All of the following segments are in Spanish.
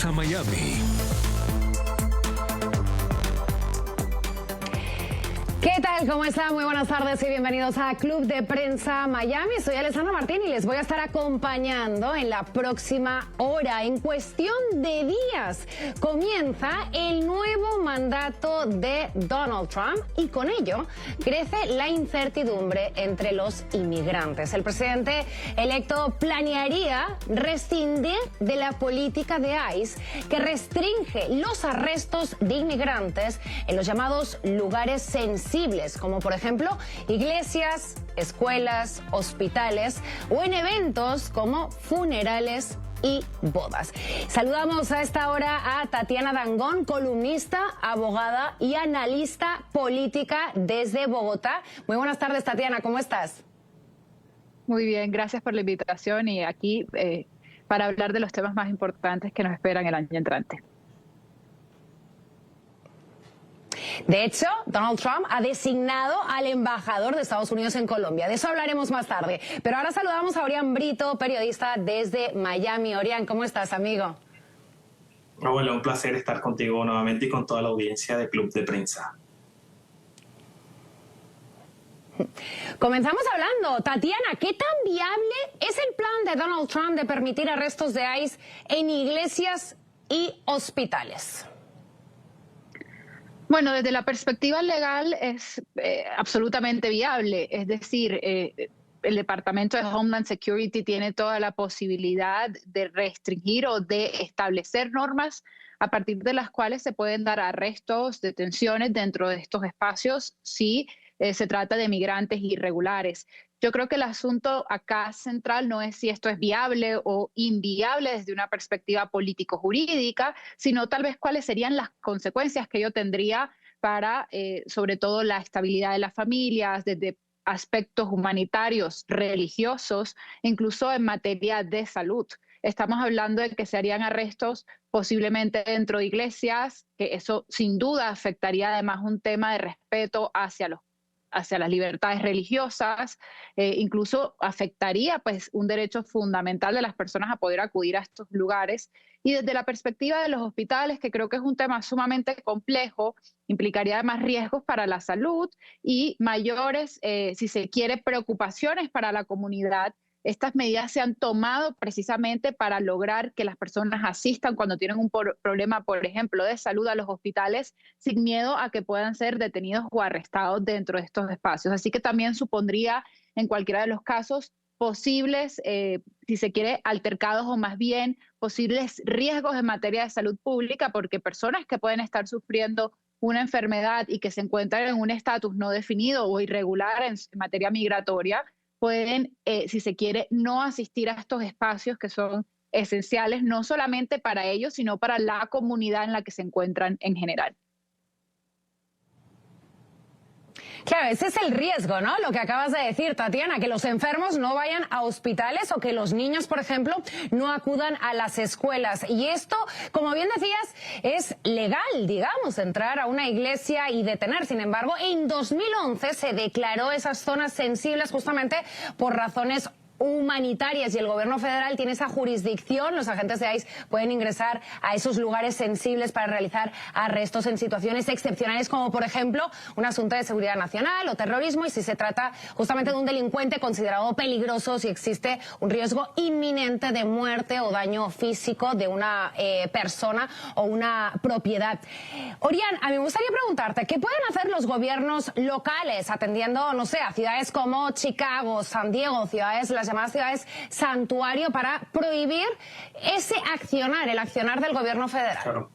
Prensa Miami. ¿Qué tal? ¿Cómo están? Muy buenas tardes y bienvenidos a Club de Prensa Miami. Soy Alessandra Martín y les voy a estar acompañando en la próxima hora. En cuestión de días comienza el nuevo mandato de Donald Trump y con ello crece la incertidumbre entre los inmigrantes. El presidente electo planearía rescindir de la política de ICE que restringe los arrestos de inmigrantes en los llamados lugares sensibles, como por ejemplo iglesias, escuelas, hospitales o en eventos como funerales y bodas. Saludamos a esta hora a Tatiana Dangond, columnista, abogada y analista política desde Bogotá. Muy buenas tardes, Tatiana, ¿cómo estás? Muy bien, gracias por la invitación y aquí para hablar de los temas más importantes que nos esperan el año entrante. De hecho, Donald Trump ha designado al embajador de Estados Unidos en Colombia. De eso hablaremos más tarde. Pero ahora saludamos a Orián Brito, periodista desde Miami. Orián, ¿cómo estás, amigo? Hola, un placer estar contigo nuevamente y con toda la audiencia de Club de Prensa. Comenzamos hablando. Tatiana, ¿qué tan viable es el plan de Donald Trump de permitir arrestos de ICE en iglesias y hospitales? Bueno, desde la perspectiva legal es absolutamente viable. Es decir, el Departamento de Homeland Security tiene toda la posibilidad de restringir o de establecer normas a partir de las cuales se pueden dar arrestos, detenciones dentro de estos espacios si se trata de migrantes irregulares. Yo creo que el asunto acá central no es si esto es viable o inviable desde una perspectiva político-jurídica, sino tal vez cuáles serían las consecuencias que ello tendría para, sobre todo, la estabilidad de las familias, desde aspectos humanitarios, religiosos, incluso en materia de salud. Estamos hablando de que se harían arrestos posiblemente dentro de iglesias, que eso sin duda afectaría además un tema de respeto hacia las libertades religiosas, incluso afectaría pues un derecho fundamental de las personas a poder acudir a estos lugares. Y desde la perspectiva de los hospitales, que creo que es un tema sumamente complejo, implicaría además riesgos para la salud y mayores, si se quiere, preocupaciones para la comunidad. Estas medidas se han tomado precisamente para lograr que las personas asistan cuando tienen un problema, por ejemplo, de salud a los hospitales, sin miedo a que puedan ser detenidos o arrestados dentro de estos espacios. Así que también supondría, en cualquiera de los casos, posibles, si se quiere, altercados o más bien posibles riesgos en materia de salud pública, porque personas que pueden estar sufriendo una enfermedad y que se encuentran en un estatus no definido o irregular en materia migratoria, pueden, si se quiere, no asistir a estos espacios que son esenciales, no solamente para ellos, sino para la comunidad en la que se encuentran en general. Claro, ese es el riesgo, ¿no? Lo que acabas de decir, Tatiana, que los enfermos no vayan a hospitales o que los niños, por ejemplo, no acudan a las escuelas. Y esto, como bien decías, es legal, digamos, entrar a una iglesia y detener. Sin embargo, en 2011 se declaró esas zonas sensibles justamente por razones humanitarias y el gobierno federal tiene esa jurisdicción. Los agentes de ICE pueden ingresar a esos lugares sensibles para realizar arrestos en situaciones excepcionales, como por ejemplo un asunto de seguridad nacional o terrorismo, y si se trata justamente de un delincuente considerado peligroso, si existe un riesgo inminente de muerte o daño físico de una persona o una propiedad. Orián, a mí me gustaría preguntarte, ¿qué pueden hacer los gobiernos locales atendiendo, no sé, a ciudades como Chicago, San Diego, ciudades, las llamadas ciudades santuario, para prohibir ese accionar, el accionar del gobierno federal? Claro.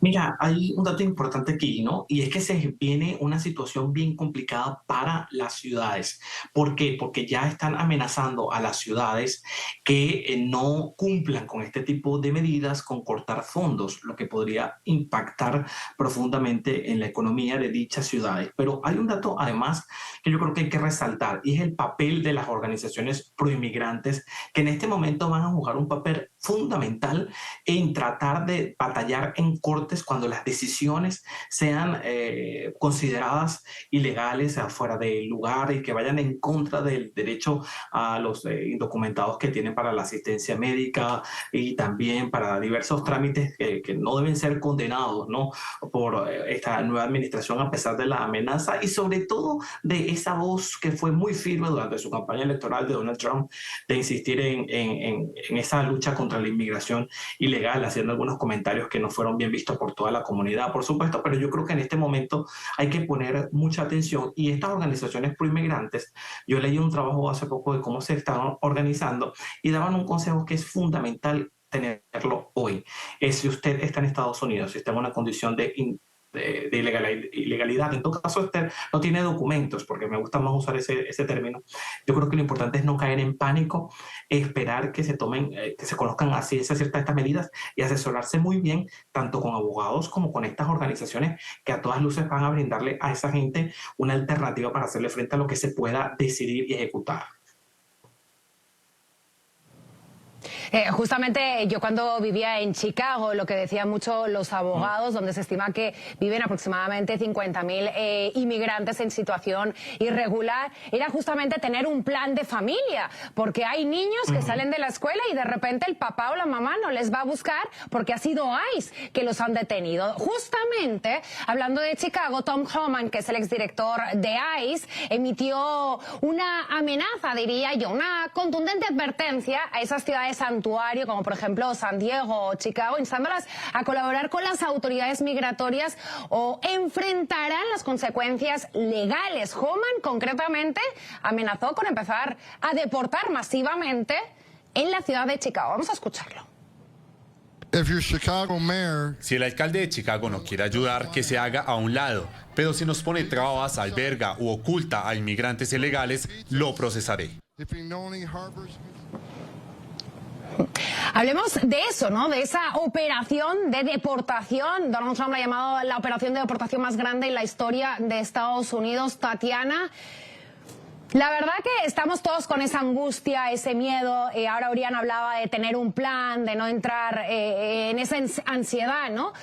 Mira, hay un dato importante aquí, ¿no? Y es que se viene una situación bien complicada para las ciudades. ¿Por qué? Porque ya están amenazando a las ciudades que no cumplan con este tipo de medidas con cortar fondos, lo que podría impactar profundamente en la economía de dichas ciudades. Pero hay un dato además que yo creo que hay que resaltar, y es el papel de las organizaciones proinmigrantes, que en este momento van a jugar un papel fundamental en tratar de batallar en cortes cuando las decisiones sean consideradas ilegales, afuera del lugar, y que vayan en contra del derecho a los indocumentados que tienen para la asistencia médica y también para diversos trámites que no deben ser condenados, ¿no?, por esta nueva administración, a pesar de la amenaza y sobre todo de esa voz que fue muy firme durante su campaña electoral de Donald Trump, de insistir en esa lucha contra la inmigración ilegal, haciendo algunos comentarios que no fueron bien vistos por toda la comunidad, por supuesto, pero yo creo que en este momento hay que poner mucha atención, y estas organizaciones proinmigrantes, yo leí un trabajo hace poco de cómo se están organizando y daban un consejo que es fundamental tenerlo hoy. Es si usted está en Estados Unidos, si está en una condición de ilegalidad, en todo caso usted no tiene documentos, porque me gusta más usar ese término. Yo creo que lo importante es no caer en pánico, esperar que se tomen, que se conozcan a ciencia cierta estas medidas y asesorarse muy bien, tanto con abogados como con estas organizaciones que a todas luces van a brindarle a esa gente una alternativa para hacerle frente a lo que se pueda decidir y ejecutar. Justamente yo cuando vivía en Chicago, lo que decían mucho los abogados, donde se estima que viven aproximadamente 50.000 inmigrantes en situación irregular, era justamente tener un plan de familia, porque hay niños que salen de la escuela y de repente el papá o la mamá no les va a buscar porque ha sido ICE que los han detenido. Justamente, hablando de Chicago, Tom Homan, que es el exdirector de ICE, emitió una amenaza, diría yo, una contundente advertencia a esas ciudades santuario, como por ejemplo San Diego o Chicago, instándolas a colaborar con las autoridades migratorias o enfrentarán las consecuencias legales. Homan concretamente amenazó con empezar a deportar masivamente en la ciudad de Chicago. Vamos a escucharlo. Si el alcalde de Chicago no quiere ayudar, que se haga a un lado. Pero si nos pone trabas, alberga u oculta a inmigrantes ilegales, lo procesaré. Hablemos de eso, ¿no? De esa operación de deportación. Donald Trump la ha llamado la operación de deportación más grande en la historia de Estados Unidos. Tatiana, la verdad que estamos todos con esa angustia, ese miedo. Ahora Oriana hablaba de tener un plan, de no entrar en esa ansiedad, ¿no?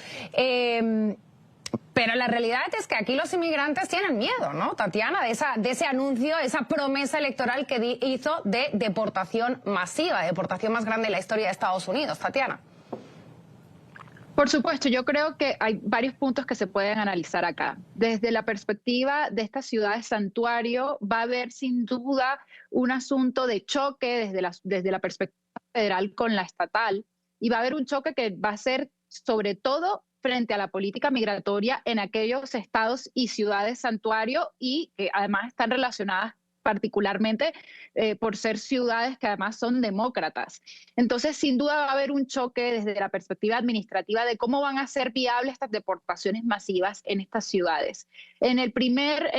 Pero la realidad es que aquí los inmigrantes tienen miedo, ¿no, Tatiana? De ese anuncio, esa promesa electoral que hizo de deportación masiva, deportación más grande en la historia de Estados Unidos. Tatiana. Por supuesto, yo creo que hay varios puntos que se pueden analizar acá. Desde la perspectiva de estas ciudades santuario, va a haber sin duda un asunto de choque desde la perspectiva federal con la estatal, y va a haber un choque que va a ser sobre todo frente a la política migratoria en aquellos estados y ciudades santuario, y que además están relacionadas particularmente por ser ciudades que además son demócratas. Entonces, sin duda va a haber un choque desde la perspectiva administrativa de cómo van a ser viables estas deportaciones masivas en estas ciudades. En el primer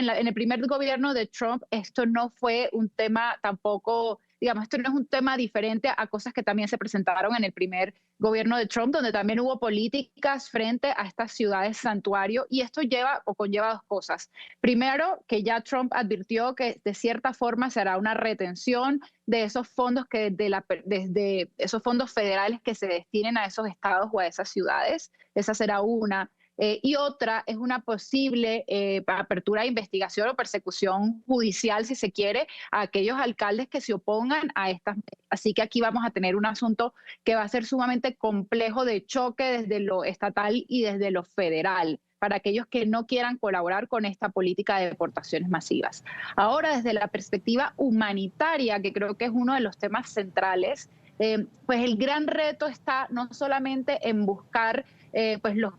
gobierno de Trump, esto no fue un tema tampoco, digamos, esto no es un tema diferente a cosas que también se presentaron en el primer gobierno de Trump, donde también hubo políticas frente a estas ciudades santuario, y esto conlleva dos cosas. Primero, que ya Trump advirtió que de cierta forma se hará una retención de esos fondos desde esos fondos federales que se destinen a esos estados o a esas ciudades. Esa será una. Y otra es una posible apertura de investigación o persecución judicial, si se quiere, a aquellos alcaldes que se opongan a estas medidas. Así que aquí vamos a tener un asunto que va a ser sumamente complejo, de choque desde lo estatal y desde lo federal, para aquellos que no quieran colaborar con esta política de deportaciones masivas. Ahora, desde la perspectiva humanitaria, que creo que es uno de los temas centrales, pues el gran reto está no solamente en buscar pues los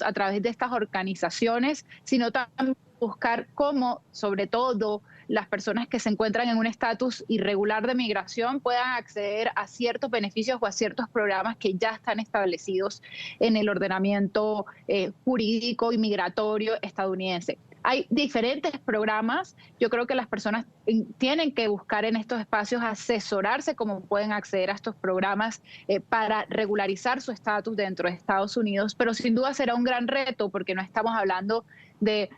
a través de estas organizaciones, sino también buscar cómo, sobre todo, las personas que se encuentran en un estatus irregular de migración puedan acceder a ciertos beneficios o a ciertos programas que ya están establecidos en el ordenamiento jurídico y migratorio estadounidense. Hay diferentes programas. Yo creo que las personas tienen que buscar en estos espacios asesorarse cómo pueden acceder a estos programas para regularizar su estatus dentro de Estados Unidos, pero sin duda será un gran reto, porque no estamos hablando de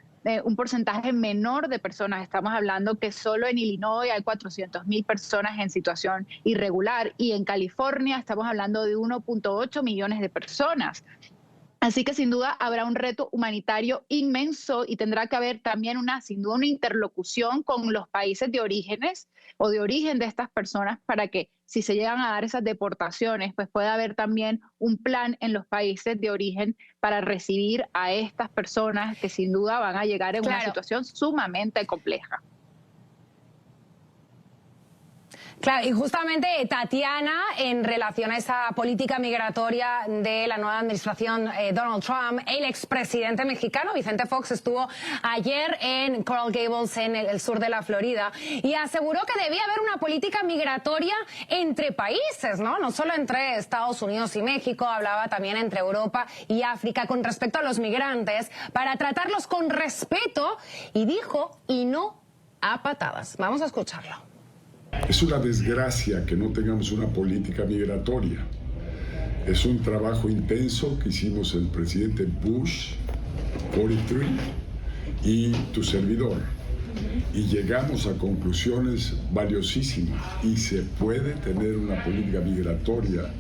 un porcentaje menor de personas. Estamos hablando que solo en Illinois hay 400,000 personas en situación irregular y en California estamos hablando de 1.8 millones de personas. Así que sin duda habrá un reto humanitario inmenso y tendrá que haber también sin duda una interlocución con los países de orígenes o de origen de estas personas para que si se llegan a dar esas deportaciones, pues pueda haber también un plan en los países de origen para recibir a estas personas que sin duda van a llegar en una situación sumamente compleja. Claro, y justamente Tatiana, en relación a esa política migratoria de la nueva administración Donald Trump, el expresidente mexicano Vicente Fox estuvo ayer en Coral Gables, en el sur de la Florida, y aseguró que debía haber una política migratoria entre países, ¿no? No solo entre Estados Unidos y México, hablaba también entre Europa y África con respecto a los migrantes, para tratarlos con respeto, y dijo, y no a patadas. Vamos a escucharlo. Es una desgracia que no tengamos una política migratoria. Es un trabajo intenso que hicimos el presidente Bush, 43, y tu servidor. Y llegamos a conclusiones valiosísimas. Y se puede tener una política migratoria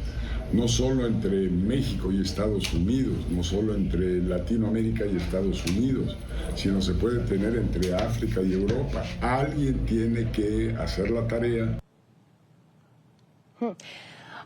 no solo entre México y Estados Unidos, no solo entre Latinoamérica y Estados Unidos, sino se puede tener entre África y Europa. Alguien tiene que hacer la tarea.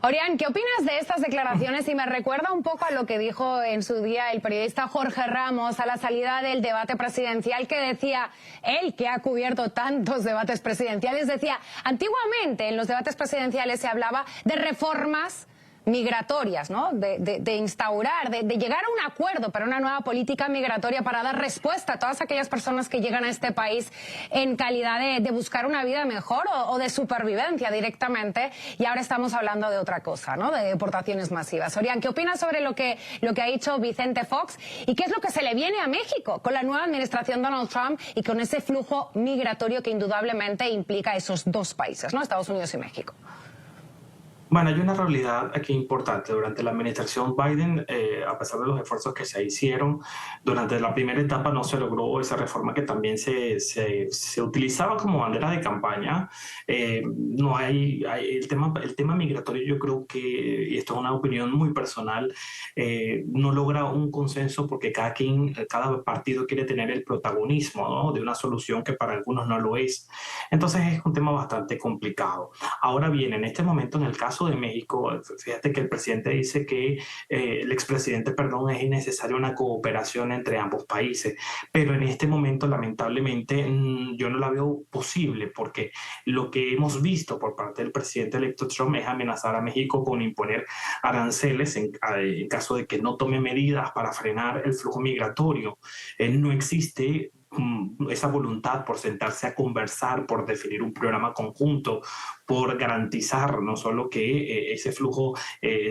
Orián, ¿qué opinas de estas declaraciones? Y me recuerda un poco a lo que dijo en su día el periodista Jorge Ramos a la salida del debate presidencial, que decía, él que ha cubierto tantos debates presidenciales, decía, antiguamente en los debates presidenciales se hablaba de reformas migratorias, ¿no? De instaurar, de llegar a un acuerdo para una nueva política migratoria para dar respuesta a todas aquellas personas que llegan a este país en calidad de buscar una vida mejor o de supervivencia directamente, y ahora estamos hablando de otra cosa, ¿no? De deportaciones masivas. Orián, ¿qué opinas sobre lo que ha dicho Vicente Fox y qué es lo que se le viene a México con la nueva administración Donald Trump y con ese flujo migratorio que indudablemente implica esos dos países, ¿no? Estados Unidos y México? Bueno, hay una realidad aquí importante. Durante la administración Biden, a pesar de los esfuerzos que se hicieron, durante la primera etapa no se logró esa reforma que también se utilizaba como bandera de campaña. No hay el tema migratorio, yo creo que, y esto es una opinión muy personal, no logra un consenso porque cada partido quiere tener el protagonismo, ¿no?, de una solución que para algunos no lo es. Entonces es un tema bastante complicado. Ahora bien, en este momento, en el caso de México, fíjate que el presidente dice que el expresidente, perdón, es innecesaria una cooperación entre ambos países, pero en este momento lamentablemente yo no la veo posible, porque lo que hemos visto por parte del presidente electo Trump es amenazar a México con imponer aranceles en caso de que no tome medidas para frenar el flujo migratorio. No existe esa voluntad por sentarse a conversar, por definir un programa conjunto, por garantizar no solo que ese flujo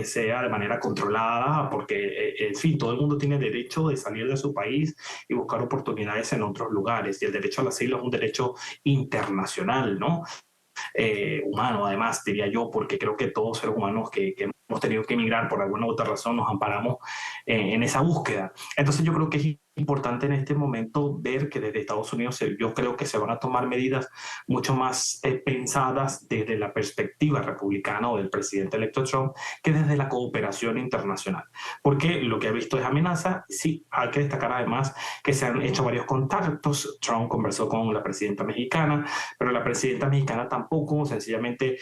sea de manera controlada, porque, en fin, todo el mundo tiene derecho de salir de su país y buscar oportunidades en otros lugares, y el derecho al asilo es un derecho internacional, ¿no? Humano, además, diría yo, porque creo que todos seres humanos que hemos tenido que emigrar por alguna u otra razón nos amparamos en esa búsqueda. Entonces yo creo que es importante en este momento ver que desde Estados Unidos yo creo que se van a tomar medidas mucho más pensadas desde la perspectiva republicana o del presidente electo Trump que desde la cooperación internacional, porque lo que ha visto es amenaza. Sí, hay que destacar además que se han hecho varios contactos. Trump conversó con la presidenta mexicana, pero la presidenta mexicana tampoco, sencillamente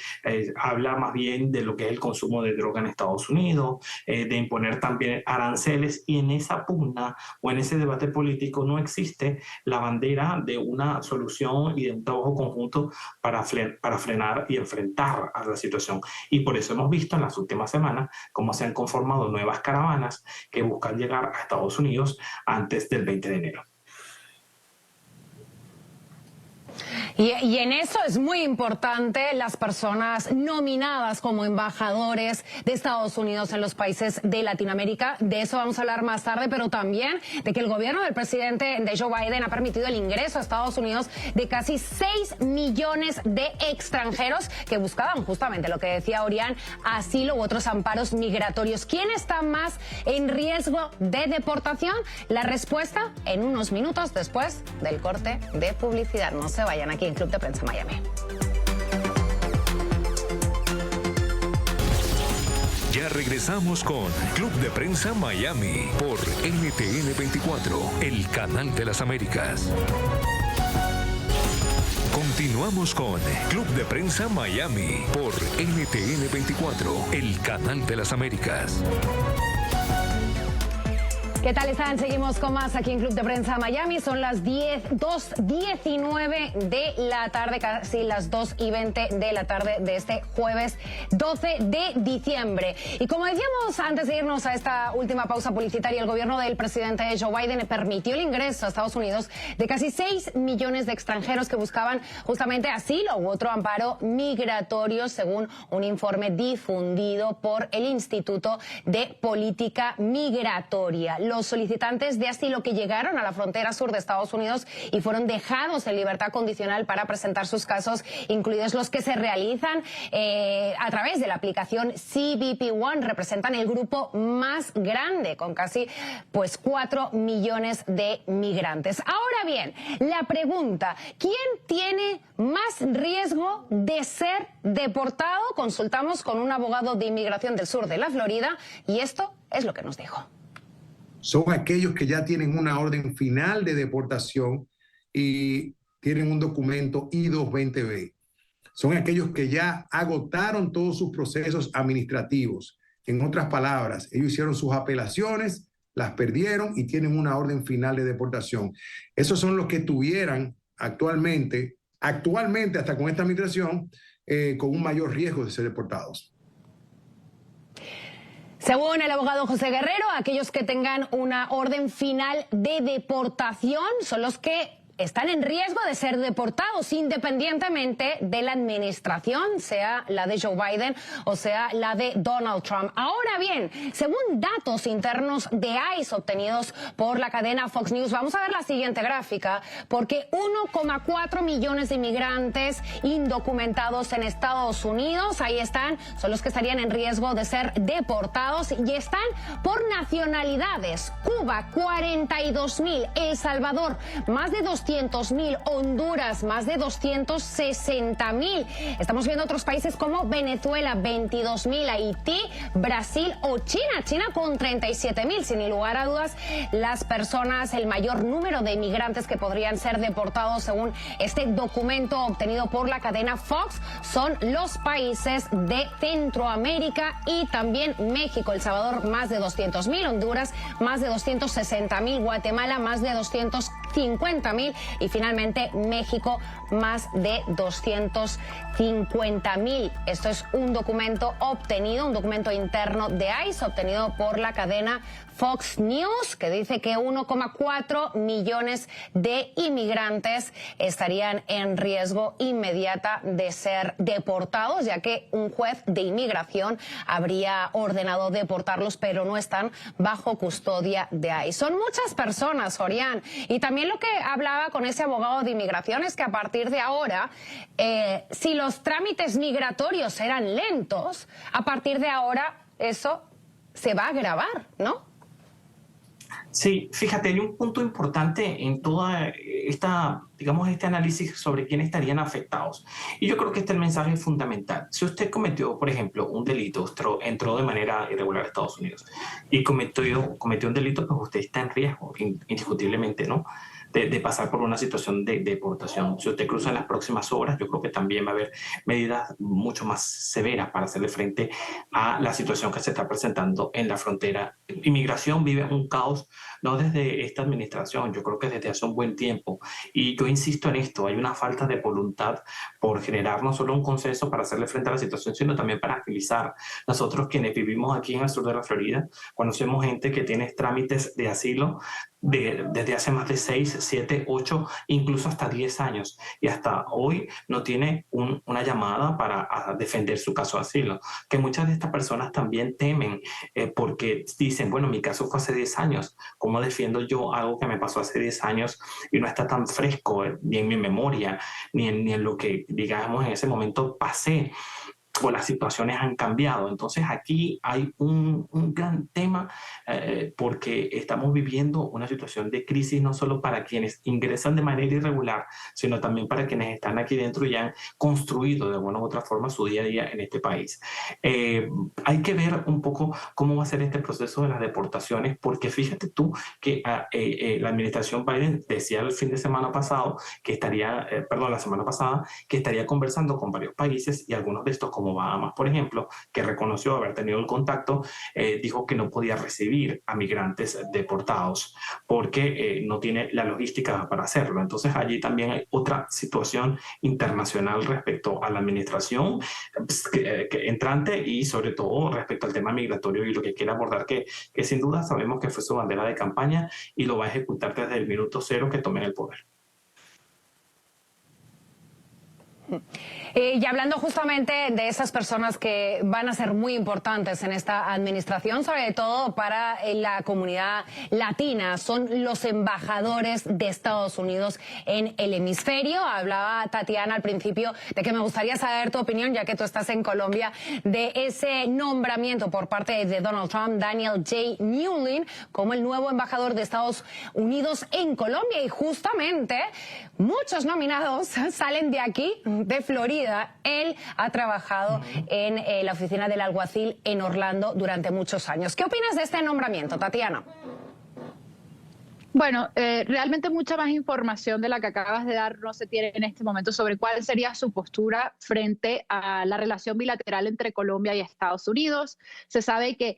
habla más bien de lo que es el consumo de droga en Estados Unidos, de imponer también aranceles, y en esa pugna o en ese debate político no existe la bandera de una solución y de un trabajo conjunto para frenar y enfrentar a la situación. Y por eso hemos visto en las últimas semanas cómo se han conformado nuevas caravanas que buscan llegar a Estados Unidos antes del 20 de enero. Y en eso es muy importante las personas nominadas como embajadores de Estados Unidos en los países de Latinoamérica. De eso vamos a hablar más tarde, pero también de que el gobierno del presidente de Joe Biden ha permitido el ingreso a Estados Unidos de casi 6 millones de extranjeros que buscaban justamente lo que decía Orián, asilo u otros amparos migratorios. ¿Quién está más en riesgo de deportación? La respuesta en unos minutos después del corte de publicidad. No se vayan, aquí en Club de Prensa Miami. Ya regresamos con Club de Prensa Miami por NTN 24, el canal de las Américas. Continuamos con Club de Prensa Miami por NTN 24, el canal de las Américas. ¿Qué tal están? Seguimos con más aquí en Club de Prensa Miami. Son las 2:19 de la tarde, casi las 2:20 de la tarde de este jueves 12 de diciembre. Y como decíamos antes de irnos a esta última pausa publicitaria, el gobierno del presidente Joe Biden permitió el ingreso a Estados Unidos de casi 6 millones de extranjeros que buscaban justamente asilo u otro amparo migratorio, según un informe difundido por el Instituto de Política Migratoria. Los solicitantes de asilo que llegaron a la frontera sur de Estados Unidos y fueron dejados en libertad condicional para presentar sus casos, incluidos los que se realizan a través de la aplicación CBP One, representan el grupo más grande, con casi 4 millones de migrantes. Ahora bien, la pregunta, ¿quién tiene más riesgo de ser deportado? Consultamos con un abogado de inmigración del sur de la Florida y esto es lo que nos dijo. Son aquellos que ya tienen una orden final de deportación y tienen un documento I-220B. Son aquellos que ya agotaron todos sus procesos administrativos. En otras palabras, ellos hicieron sus apelaciones, las perdieron y tienen una orden final de deportación. Esos son los que tuvieran actualmente hasta con esta administración, con un mayor riesgo de ser deportados. Según el abogado José Guerrero, aquellos que tengan una orden final de deportación son los que están en riesgo de ser deportados independientemente de la administración, sea la de Joe Biden o sea la de Donald Trump. Ahora bien, según datos internos de ICE obtenidos por la cadena Fox News, vamos a ver la siguiente gráfica, porque 1,4 millones de inmigrantes indocumentados en Estados Unidos, ahí están, son los que estarían en riesgo de ser deportados y están por nacionalidades. Cuba, 42,000, El Salvador, más de 200,000, Honduras, más de 260,000. Estamos viendo otros países como Venezuela, 22,000, Haití, Brasil o China. China con 37,000. Sin lugar a dudas, las personas, el mayor número de inmigrantes que podrían ser deportados según este documento obtenido por la cadena Fox son los países de Centroamérica y también México. El Salvador, más de 200,000, Honduras, más de 260,000, Guatemala, más de 250,000 y finalmente México, más de 250,000. Esto es un documento obtenido, un documento interno de ICE obtenido por la cadena Fox News, que dice que 1,4 millones de inmigrantes estarían en riesgo inmediata de ser deportados, ya que un juez de inmigración habría ordenado deportarlos, pero no están bajo custodia de ICE. Son muchas personas, Orián, y también lo que hablaba con ese abogado de inmigración es que a partir de ahora, si los trámites migratorios eran lentos, a partir de ahora eso se va a agravar, ¿no? Sí, fíjate, hay un punto importante en toda esta, digamos, este análisis sobre quiénes estarían afectados. Y yo creo que este es el mensaje fundamental. Si usted cometió, por ejemplo, un delito, entró de manera irregular a Estados Unidos y cometió un delito, pues usted está en riesgo, indiscutiblemente, ¿no?, de pasar por una situación de deportación. Si usted cruza en las próximas horas, yo creo que también va a haber medidas mucho más severas para hacerle frente a la situación que se está presentando en la frontera inmigración vive un caos, no desde esta administración, yo creo que desde hace un buen tiempo. Y yo insisto en esto, hay una falta de voluntad por generar no solo un consenso para hacerle frente a la situación, sino también para agilizar. Nosotros quienes vivimos aquí en el sur de la Florida, conocemos gente que tiene trámites de asilo desde hace más de 6, 7, 8, incluso hasta 10 años. Y hasta hoy no tiene una llamada para defender su caso de asilo. Que muchas de estas personas también temen porque dicen, bueno, mi caso fue hace 10 años. ¿Cómo defiendo yo algo que me pasó hace 10 años y no está tan fresco ni en mi memoria, ni en lo que, digamos, en ese momento pasé? O las situaciones han cambiado. Entonces aquí hay un gran tema porque estamos viviendo una situación de crisis no solo para quienes ingresan de manera irregular, sino también para quienes están aquí dentro y han construido de alguna u otra forma su día a día en este país. Hay que ver un poco cómo va a ser este proceso de las deportaciones, porque fíjate tú que la administración Biden decía el fin de semana pasado que estaría, la semana pasada, que estaría conversando con varios países y algunos de estos como Bahamas, por ejemplo, que reconoció haber tenido el contacto, dijo que no podía recibir a migrantes deportados porque no tiene la logística para hacerlo. Entonces allí también hay otra situación internacional respecto a la administración que entrante y sobre todo respecto al tema migratorio y lo que quiere abordar, que sin duda sabemos que fue su bandera de campaña y lo va a ejecutar desde el minuto cero que tome el poder. Y hablando justamente de esas personas que van a ser muy importantes en esta administración, sobre todo para la comunidad latina, son los embajadores de Estados Unidos en el hemisferio. Hablaba Tatiana al principio de que me gustaría saber tu opinión, ya que tú estás en Colombia, de ese nombramiento por parte de Donald Trump, Daniel J. Newlin, como el nuevo embajador de Estados Unidos en Colombia. Y justamente muchos nominados salen de aquí, de Florida. Él ha trabajado en la oficina del alguacil en Orlando durante muchos años. ¿Qué opinas de este nombramiento, Tatiana? Bueno, realmente mucha más información de la que acabas de dar no se tiene en este momento sobre cuál sería su postura frente a la relación bilateral entre Colombia y Estados Unidos. Se sabe que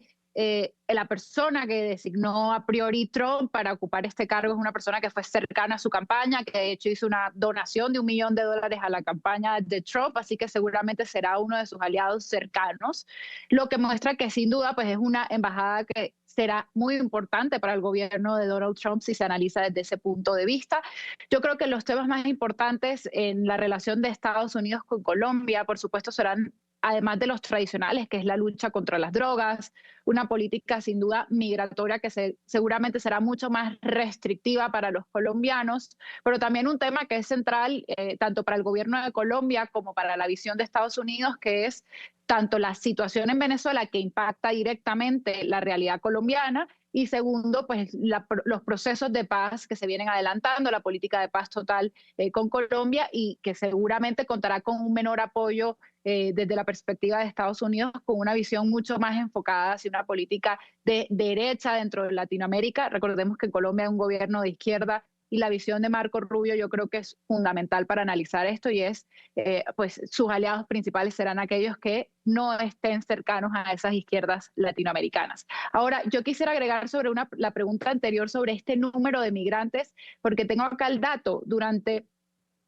la persona que designó a priori Trump para ocupar este cargo es una persona que fue cercana a su campaña, que de hecho hizo una donación de $1 millón a la campaña de Trump, así que seguramente será uno de sus aliados cercanos, lo que muestra que sin duda pues es una embajada que será muy importante para el gobierno de Donald Trump si se analiza desde ese punto de vista. Yo creo que los temas más importantes en la relación de Estados Unidos con Colombia, por supuesto, serán, además de los tradicionales, que es la lucha contra las drogas, una política sin duda migratoria que seguramente será mucho más restrictiva para los colombianos, pero también un tema que es central tanto para el gobierno de Colombia como para la visión de Estados Unidos, que es tanto la situación en Venezuela, que impacta directamente la realidad colombiana, y segundo, pues los procesos de paz que se vienen adelantando, la política de paz total con Colombia, y que seguramente contará con un menor apoyo desde la perspectiva de Estados Unidos, con una visión mucho más enfocada hacia una política de derecha dentro de Latinoamérica. Recordemos que en Colombia hay un gobierno de izquierda y la visión de Marco Rubio yo creo que es fundamental para analizar esto, y es, pues sus aliados principales serán aquellos que no estén cercanos a esas izquierdas latinoamericanas. Ahora, yo quisiera agregar sobre la pregunta anterior sobre este número de migrantes, porque tengo acá el dato. Durante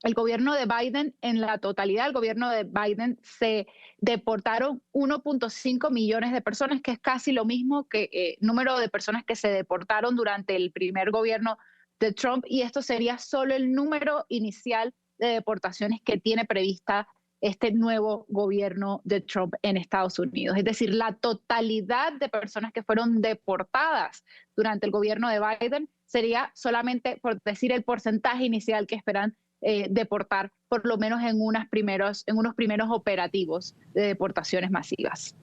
el gobierno de Biden, en la totalidad del gobierno de Biden, se deportaron 1.5 millones de personas, que es casi lo mismo que el número de personas que se deportaron durante el primer gobierno de Trump, y esto sería solo el número inicial de deportaciones que tiene prevista este nuevo gobierno de Trump en Estados Unidos. Es decir, la totalidad de personas que fueron deportadas durante el gobierno de Biden sería solamente, por decir, el porcentaje inicial que esperan deportar, por lo menos en unos primeros operativos de deportaciones masivas.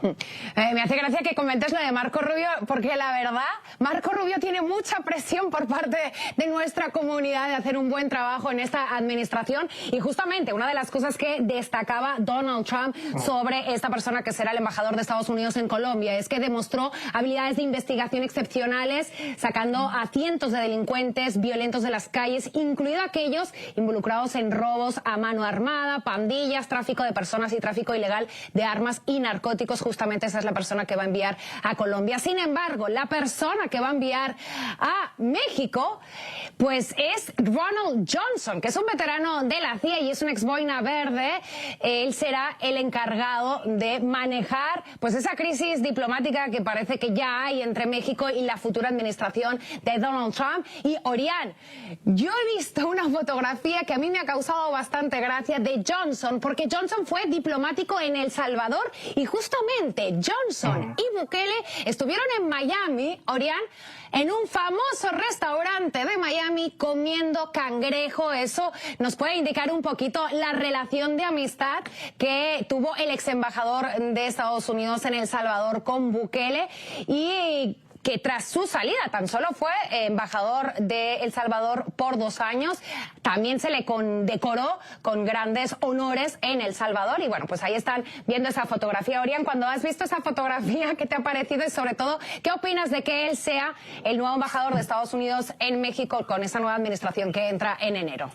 Me hace gracia que comentes lo de Marco Rubio, porque la verdad, Marco Rubio tiene mucha presión por parte de nuestra comunidad de hacer un buen trabajo en esta administración, y justamente una de las cosas que destacaba Donald Trump sobre esta persona que será el embajador de Estados Unidos en Colombia es que demostró habilidades de investigación excepcionales, sacando a cientos de delincuentes violentos de las calles, incluidos aquellos involucrados en robos a mano armada, pandillas, tráfico de personas y tráfico ilegal de armas y narcóticos, justamente esa es la persona que va a enviar a Colombia. Sin embargo, la persona que va a enviar a México, pues es Ronald Johnson, que es un veterano de la CIA y es un ex boina verde. Él será el encargado de manejar pues esa crisis diplomática que parece que ya hay entre México y la futura administración de Donald Trump. Y Orián, yo he visto una fotografía que a mí me ha causado bastante gracia de Johnson, porque Johnson fue diplomático en El Salvador y justamente Johnson y Bukele estuvieron en Miami, Orián, en un famoso restaurante de Miami comiendo cangrejo. Eso nos puede indicar un poquito la relación de amistad que tuvo el ex embajador de Estados Unidos en El Salvador con Bukele, y que tras su salida tan solo fue embajador de El Salvador por 2 años. También se le condecoró con grandes honores en El Salvador. Y bueno, pues ahí están viendo esa fotografía. Orián, cuando has visto esa fotografía, ¿qué te ha parecido? Y sobre todo, ¿qué opinas de que él sea el nuevo embajador de Estados Unidos en México con esa nueva administración que entra en enero?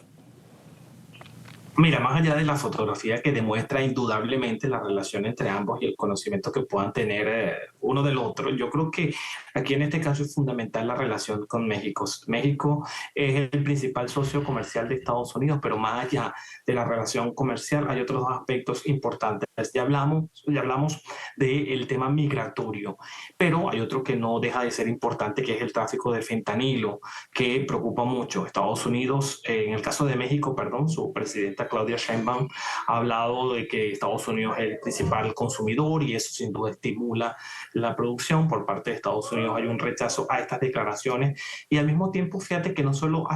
Mira, más allá de la fotografía que demuestra indudablemente la relación entre ambos y el conocimiento que puedan tener uno del otro, yo creo que aquí en este caso es fundamental la relación con México. México es el principal socio comercial de Estados Unidos, pero más allá de la relación comercial hay otros aspectos importantes. Ya hablamos del tema migratorio, pero hay otro que no deja de ser importante, que es el tráfico de fentanilo, que preocupa mucho. Estados Unidos, en el caso de México, su presidenta Claudia Sheinbaum ha hablado de que Estados Unidos es el principal consumidor y eso sin duda estimula la producción. Por parte de Estados Unidos hay un rechazo a estas declaraciones y al mismo tiempo fíjate que no solo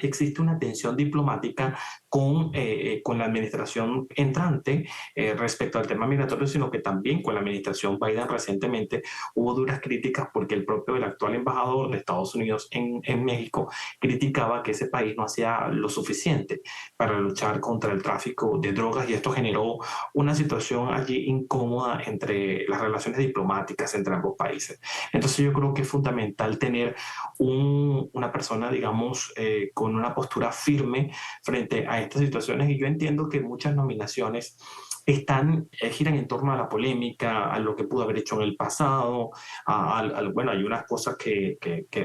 existe una tensión diplomática con la administración entrante respecto al tema migratorio, sino que también con la administración Biden recientemente hubo duras críticas porque el actual embajador de Estados Unidos en México criticaba que ese país no hacía lo suficiente para luchar contra el tráfico de drogas, y esto generó una situación allí incómoda entre las relaciones diplomáticas entre ambos países. Entonces yo creo que es fundamental tener una persona, digamos, con una postura firme frente a estas situaciones, y yo entiendo que muchas nominaciones giran en torno a la polémica, a lo que pudo haber hecho en el pasado, bueno, hay unas cosas que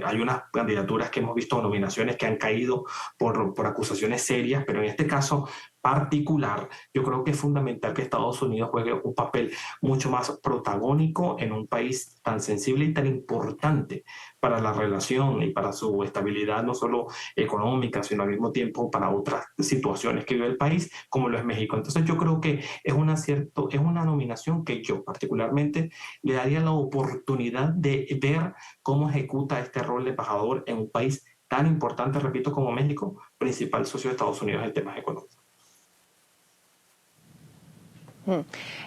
hay unas candidaturas que hemos visto, nominaciones que han caído por acusaciones serias, pero en este caso particular, yo creo que es fundamental que Estados Unidos juegue un papel mucho más protagónico en un país tan sensible y tan importante para la relación y para su estabilidad, no solo económica, sino al mismo tiempo para otras situaciones que vive el país, como lo es México. Entonces yo creo que es una nominación que yo particularmente le daría la oportunidad de ver cómo ejecuta este rol de embajador en un país tan importante, repito, como México, principal socio de Estados Unidos en temas económicos.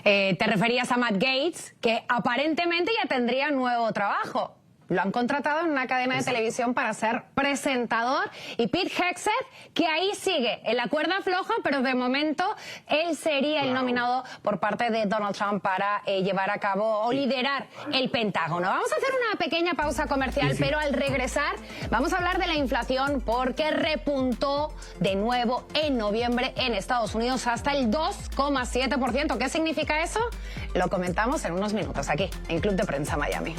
Te referías a Matt Gaetz, que aparentemente ya tendría nuevo trabajo. Lo han contratado en una cadena de televisión para ser presentador. Y Pete Hegseth, que ahí sigue en la cuerda floja, pero de momento él sería el nominado por parte de Donald Trump para llevar a cabo o liderar el Pentágono. Vamos a hacer una pequeña pausa comercial, pero al regresar vamos a hablar de la inflación, porque repuntó de nuevo en noviembre en Estados Unidos hasta el 2,7%. ¿Qué significa eso? Lo comentamos en unos minutos aquí en Club de Prensa Miami.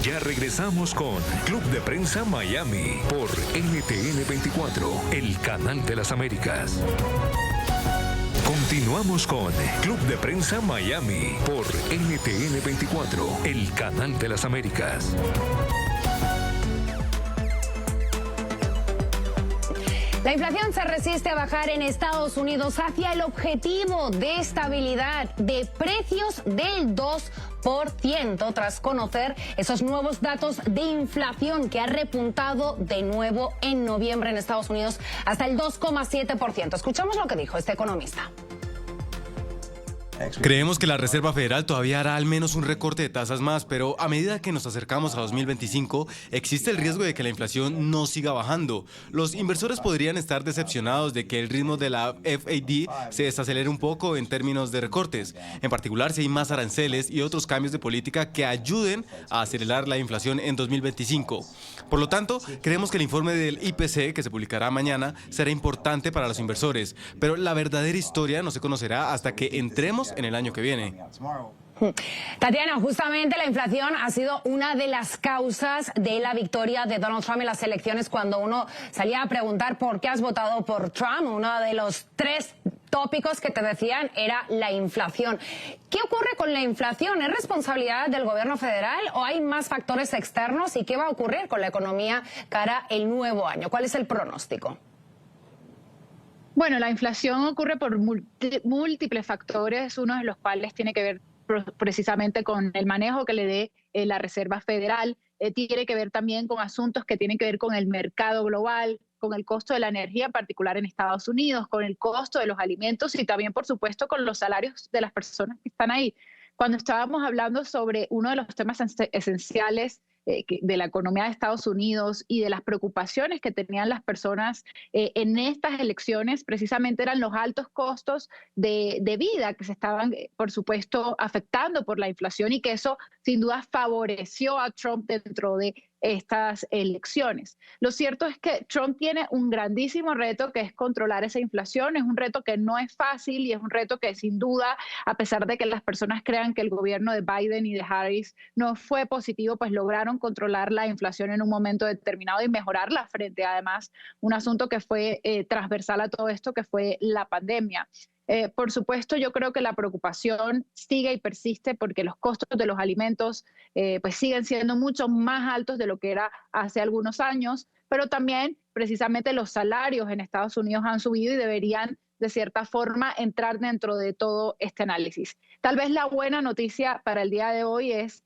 Ya regresamos con Club de Prensa Miami por NTN 24, el canal de las Américas. Continuamos con Club de Prensa Miami por NTN 24, el canal de las Américas. La inflación se resiste a bajar en Estados Unidos hacia el objetivo de estabilidad de precios del 2% tras conocer esos nuevos datos de inflación que ha repuntado de nuevo en noviembre en Estados Unidos hasta el 2,7%. Escuchamos lo que dijo este economista. Creemos que la Reserva Federal todavía hará al menos un recorte de tasas más, pero a medida que nos acercamos a 2025, existe el riesgo de que la inflación no siga bajando. Los inversores podrían estar decepcionados de que el ritmo de la FED se desacelere un poco en términos de recortes, en particular si hay más aranceles y otros cambios de política que ayuden a acelerar la inflación en 2025. Por lo tanto, creemos que el informe del IPC, que se publicará mañana, será importante para los inversores, pero la verdadera historia no se conocerá hasta que entremos en el año que viene. Tatiana, justamente la inflación ha sido una de las causas de la victoria de Donald Trump en las elecciones. Cuando uno salía a preguntar por qué has votado por Trump, uno de los 3 tópicos que te decían era la inflación. ¿Qué ocurre con la inflación? ¿Es responsabilidad del gobierno federal o hay más factores externos? ¿Y qué va a ocurrir con la economía cara el nuevo año? ¿Cuál es el pronóstico? Bueno, la inflación ocurre por múltiples factores, uno de los cuales tiene que ver precisamente con el manejo que le dé la Reserva Federal, tiene que ver también con asuntos que tienen que ver con el mercado global, con el costo de la energía, en particular en Estados Unidos, con el costo de los alimentos y también, por supuesto, con los salarios de las personas que están ahí. Cuando estábamos hablando sobre uno de los temas esenciales de la economía de Estados Unidos y de las preocupaciones que tenían las personas en estas elecciones, precisamente eran los altos costos de vida que se estaban, por supuesto, afectando por la inflación y que eso sin duda favoreció a Trump dentro de estas elecciones. Lo cierto es que Trump tiene un grandísimo reto que es controlar esa inflación. Es un reto que no es fácil y es un reto que sin duda, a pesar de que las personas crean que el gobierno de Biden y de Harris no fue positivo, pues lograron controlar la inflación en un momento determinado y mejorarla frente a, además, un asunto que fue transversal a todo esto, que fue la pandemia. Por supuesto, yo creo que la preocupación sigue y persiste porque los costos de los alimentos pues siguen siendo mucho más altos de lo que era hace algunos años, pero también precisamente los salarios en Estados Unidos han subido y deberían de cierta forma entrar dentro de todo este análisis. Tal vez la buena noticia para el día de hoy es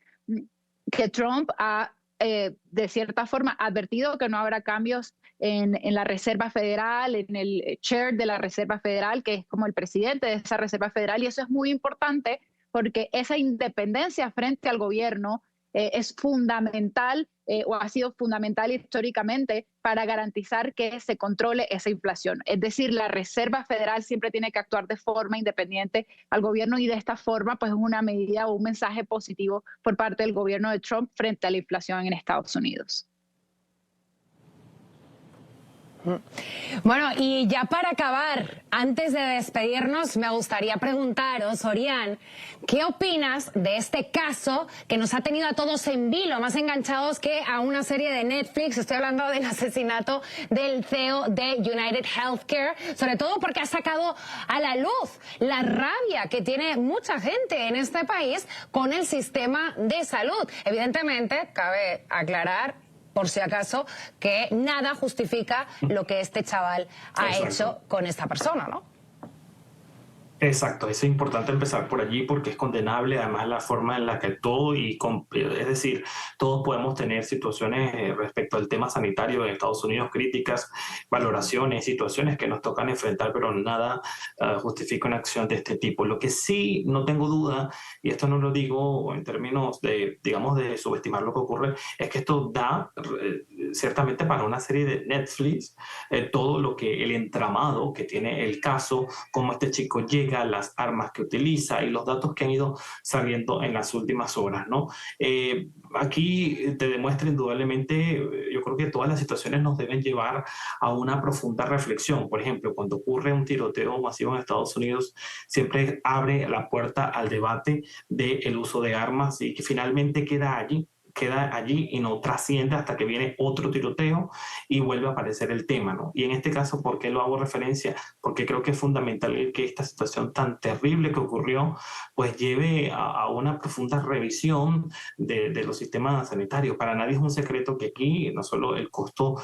que Trump ha de cierta forma advertido que no habrá cambios en la Reserva Federal, en el chair de la Reserva Federal, que es como el presidente de esa Reserva Federal, y eso es muy importante porque esa independencia frente al gobierno es fundamental o ha sido fundamental históricamente para garantizar que se controle esa inflación. Es decir, la Reserva Federal siempre tiene que actuar de forma independiente al gobierno y de esta forma pues es una medida o un mensaje positivo por parte del gobierno de Trump frente a la inflación en Estados Unidos. Bueno, y ya para acabar, antes de despedirnos, me gustaría preguntaros, Orián, ¿qué opinas de este caso que nos ha tenido a todos en vilo, más enganchados que a una serie de Netflix? Estoy hablando del asesinato del CEO de United Healthcare, sobre todo porque ha sacado a la luz la rabia que tiene mucha gente en este país con el sistema de salud. Evidentemente, cabe aclarar, por si acaso, que nada justifica lo que este chaval ha hecho con esta persona, ¿no? Exacto, es importante empezar por allí porque es condenable además la forma en la que todo es decir, todos podemos tener situaciones respecto al tema sanitario en Estados Unidos, críticas, valoraciones, situaciones que nos tocan enfrentar, pero nada justifica una acción de este tipo. Lo que sí no tengo duda, y esto no lo digo en términos de, digamos, de subestimar lo que ocurre, es que esto da ciertamente para una serie de Netflix todo lo que el entramado que tiene el caso, cómo este chico llega, las armas que utiliza y los datos que han ido saliendo en las últimas horas, ¿no? Aquí te demuestra indudablemente, yo creo que todas las situaciones nos deben llevar a una profunda reflexión. Por ejemplo, cuando ocurre un tiroteo masivo en Estados Unidos, siempre abre la puerta al debate del uso de armas y que finalmente queda allí y no trasciende hasta que viene otro tiroteo y vuelve a aparecer el tema, ¿no? Y en este caso, ¿por qué lo hago referencia? Porque creo que es fundamental que esta situación tan terrible que ocurrió, pues lleve a una profunda revisión de los sistemas sanitarios. Para nadie es un secreto que aquí no solo el costo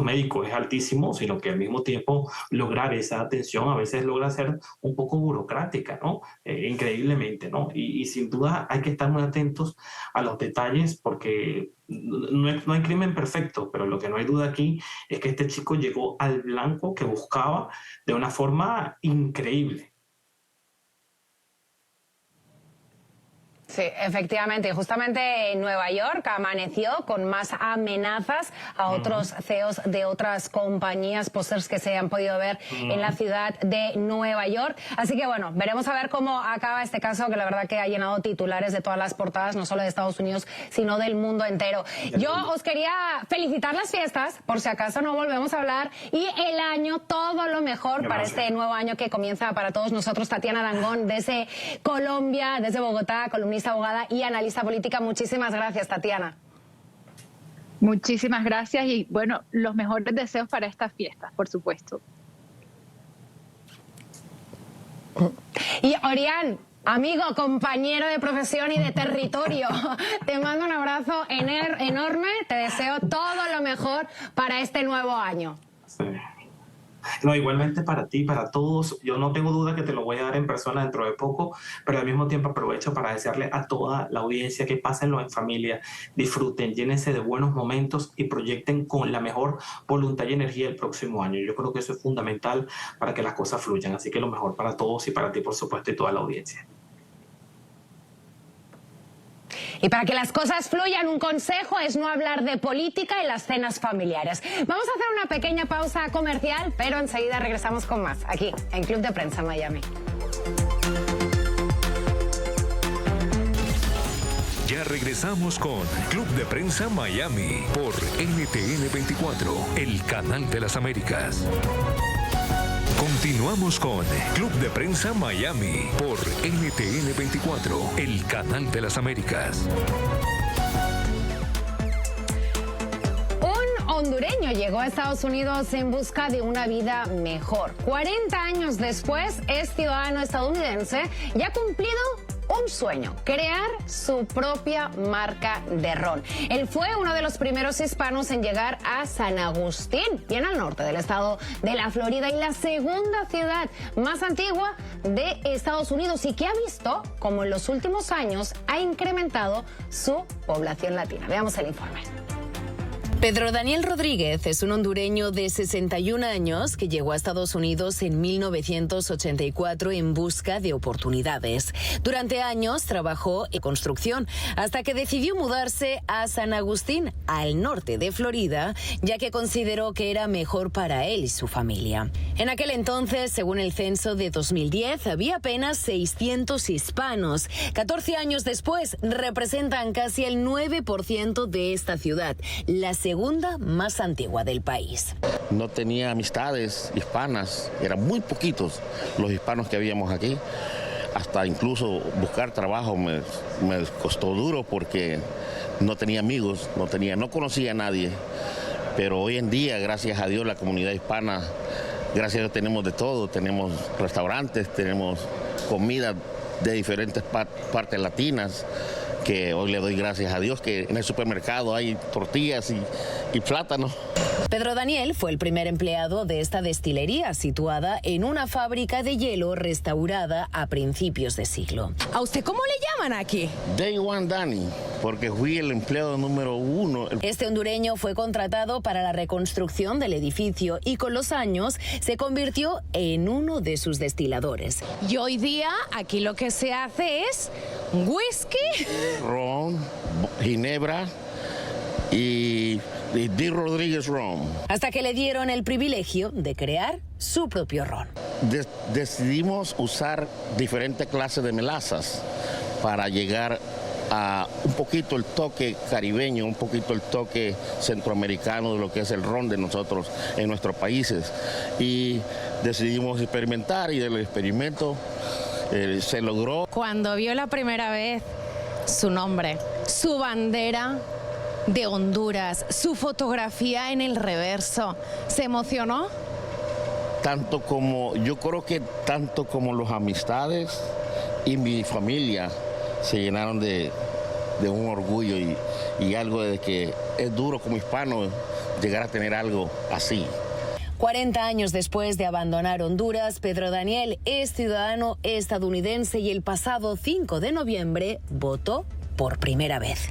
médico es altísimo, sino que al mismo tiempo lograr esa atención a veces logra ser un poco burocrática, ¿no? Increíblemente, ¿no? Y sin duda hay que estar muy atentos a los detalles porque no hay crimen perfecto, pero lo que no hay duda aquí es que este chico llegó al blanco que buscaba de una forma increíble. Sí, efectivamente. Justamente en Nueva York amaneció con más amenazas a otros CEOs de otras compañías, pósters que se han podido ver en la ciudad de Nueva York. Así que bueno, veremos a ver cómo acaba este caso, que la verdad que ha llenado titulares de todas las portadas, no solo de Estados Unidos, sino del mundo entero. Yo os quería felicitar las fiestas, por si acaso no volvemos a hablar, y el año, todo lo mejor para este nuevo año que comienza para todos nosotros. Tatiana Dangond, desde Colombia, desde Bogotá, columnista, abogada y analista política. Muchísimas gracias, Tatiana. Muchísimas gracias y bueno, los mejores deseos para estas fiestas, por supuesto. Y Orián, amigo, compañero de profesión y de territorio, te mando un abrazo enorme, te deseo todo lo mejor para este nuevo año. Sí. No, igualmente para ti, para todos. Yo no tengo duda que te lo voy a dar en persona dentro de poco, pero al mismo tiempo aprovecho para desearle a toda la audiencia que pásenlo en familia, disfruten, llénense de buenos momentos y proyecten con la mejor voluntad y energía el próximo año. Yo creo que eso es fundamental para que las cosas fluyan. Así que lo mejor para todos y para ti, por supuesto, y toda la audiencia. Y para que las cosas fluyan, un consejo es no hablar de política en las cenas familiares. Vamos a hacer una pequeña pausa comercial, pero enseguida regresamos con más, aquí, en Club de Prensa Miami. Ya regresamos con Club de Prensa Miami por NTN 24, el canal de las Américas. Continuamos con Club de Prensa Miami por NTN 24, el canal de las Américas. Un hondureño llegó a Estados Unidos en busca de una vida mejor. 40 años después, es ciudadano estadounidense y ha cumplido un sueño: crear su propia marca de ron. Él fue uno de los primeros hispanos en llegar a San Agustín, bien al norte del estado de la Florida, y la segunda ciudad más antigua de Estados Unidos, y que ha visto como en los últimos años ha incrementado su población latina. Veamos el informe. Pedro Daniel Rodríguez es un hondureño de 61 años que llegó a Estados Unidos en 1984 en busca de oportunidades. Durante años trabajó en construcción hasta que decidió mudarse a San Agustín, al norte de Florida, ya que consideró que era mejor para él y su familia. En aquel entonces, según el censo de 2010, había apenas 600 hispanos. 14 años después, representan casi el 9% de esta ciudad, la segunda más antigua del país. No tenía amistades hispanas, eran muy poquitos los hispanos que habíamos aquí. Hasta incluso buscar trabajo me costó duro porque no tenía amigos, no conocía a nadie. Pero hoy en día, gracias a Dios, la comunidad hispana, gracias a Dios tenemos de todo, tenemos restaurantes, tenemos comida de diferentes partes latinas, que hoy le doy gracias a Dios que en el supermercado hay tortillas y plátanos. Pedro Daniel fue el primer empleado de esta destilería situada en una fábrica de hielo restaurada a principios de siglo. ¿A usted cómo le llaman aquí? Day One Danny, porque fui el empleado número 1. Este hondureño fue contratado para la reconstrucción del edificio y con los años se convirtió en uno de sus destiladores. Y hoy día aquí lo que se hace es whisky, ron, ginebra y D. Rodríguez Ron. Hasta que le dieron el privilegio de crear su propio ron. Decidimos usar diferentes clases de melazas para llegar a un poquito el toque caribeño, un poquito el toque centroamericano de lo que es el ron de nosotros en nuestros países. Y decidimos experimentar y del experimento se logró. Cuando vio la primera vez su nombre, su bandera de Honduras, su fotografía en el reverso, ¿se emocionó? Yo creo que tanto como las amistades y mi familia se llenaron de un orgullo y algo de que es duro como hispano llegar a tener algo así. 40 años después de abandonar Honduras, Pedro Daniel es ciudadano estadounidense y el pasado 5 de noviembre votó por primera vez.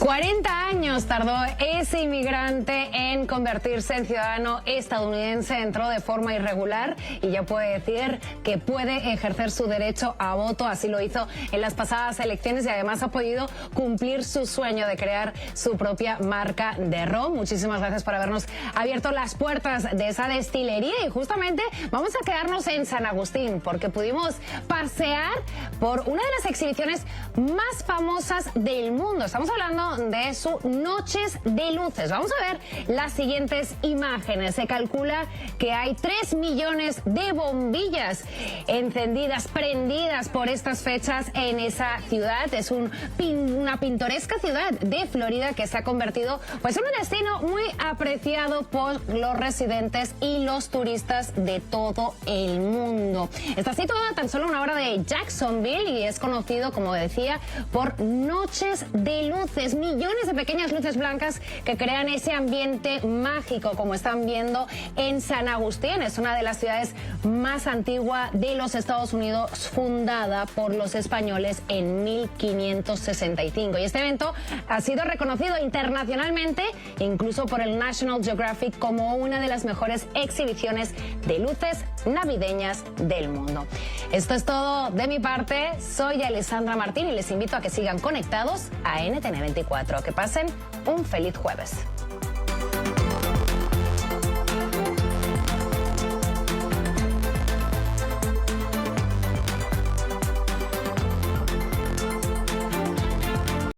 40 años tardó ese inmigrante en convertirse en ciudadano estadounidense. Entró de forma irregular y ya puede decir que puede ejercer su derecho a voto. Así lo hizo en las pasadas elecciones y además ha podido cumplir su sueño de crear su propia marca de ron. Muchísimas gracias por habernos abierto las puertas de esa destilería y justamente vamos a quedarnos en San Agustín porque pudimos pasear por una de las exhibiciones más famosas del mundo. Estamos hablando de su Noches de Luces. Vamos a ver las siguientes imágenes. Se calcula que hay 3 millones de bombillas encendidas, prendidas por estas fechas en esa ciudad. Es una pintoresca ciudad de Florida que se ha convertido pues en un destino muy apreciado por los residentes y los turistas de todo el mundo. Está situada tan solo a una hora de Jacksonville y es conocido, como decía, por Noches de Luces. Millones de pequeñas luces blancas que crean ese ambiente mágico, como están viendo en San Agustín. Es una de las ciudades más antiguas de los Estados Unidos, fundada por los españoles en 1565. Y este evento ha sido reconocido internacionalmente, incluso por el National Geographic, como una de las mejores exhibiciones de luces navideñas del mundo. Esto es todo de mi parte. Soy Alessandra Martín y les invito a que sigan conectados a NTN 24. Que pasen un feliz jueves.